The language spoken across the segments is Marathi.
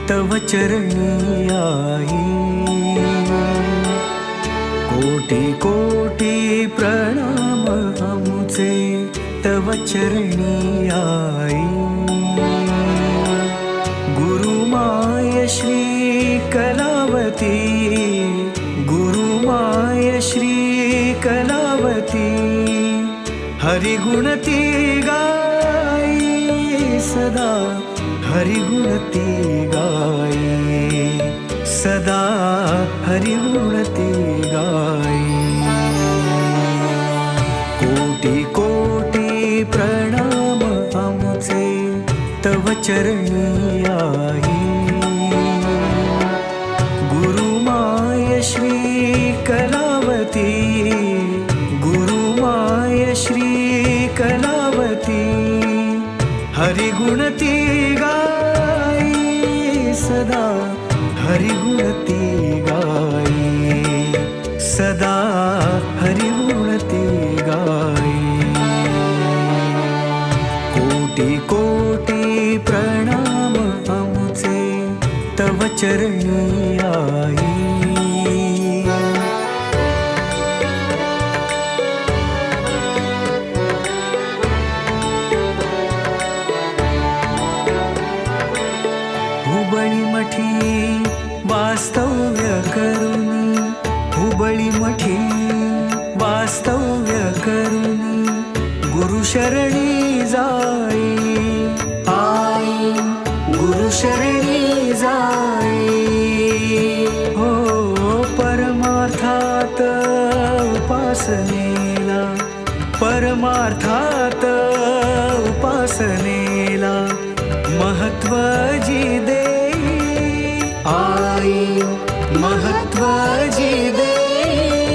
तव चरणी आई। कोटि कोटि प्रणाम आमुचे तव चरणी आई। गुरुमाय श्री कलावती, गुरुमाय श्री कलावती, हरिगुणती गाई सदा, हरिगुणती गाई सदा, हरिगुणती गाई। कोटि कोटि प्रणाम आमुचे तव चरणी आई। गुरुमाय श्री कलावती, गुरुमाय श्री कलावती, हरिगुणती गाई सदा, हरिगुणती गाई सदा, हरिगुणती गाई। कोटि कोटि प्रणाम आमुचे तव चरणी आई। हुबळी मठी वास्तव्य करुनी, हुबळी मठी वास्तव्य करुनी, गुरुशरणी जाई आई, गुरुशरणी जाई। हो परमार्थात उपासनेला, परमार्थात उपासनेला महत्व जी देई आई, महत्व जी देई।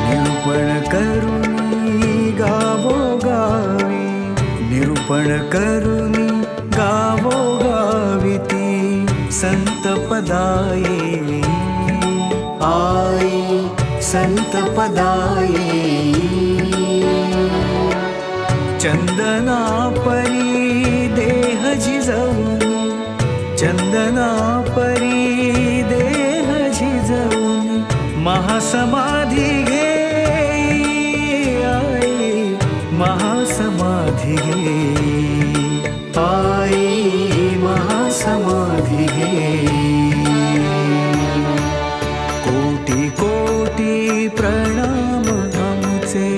निरूपण करुनी गावो गावी, निरूपण करुनी गावो गाविती, संत पदाये आई, संत पदाये। चंदना परी देह झिजवून, चंदना परी देह झिजवून, महासमाधी घे आई, महासमाधी घे आई, महासमाधी घे। कोटि कोटि प्रणाम आमुचे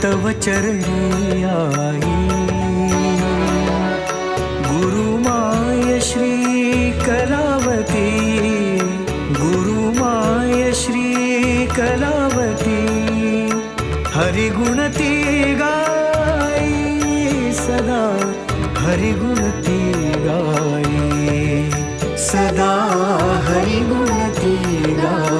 तव चरणी आई। गुरुमाय श्री कलावती, गुरुमाय श्री कलावती, हरिगुणती गाई सदा, हरिगुणती गाई सदा, हरिगुणती गाई।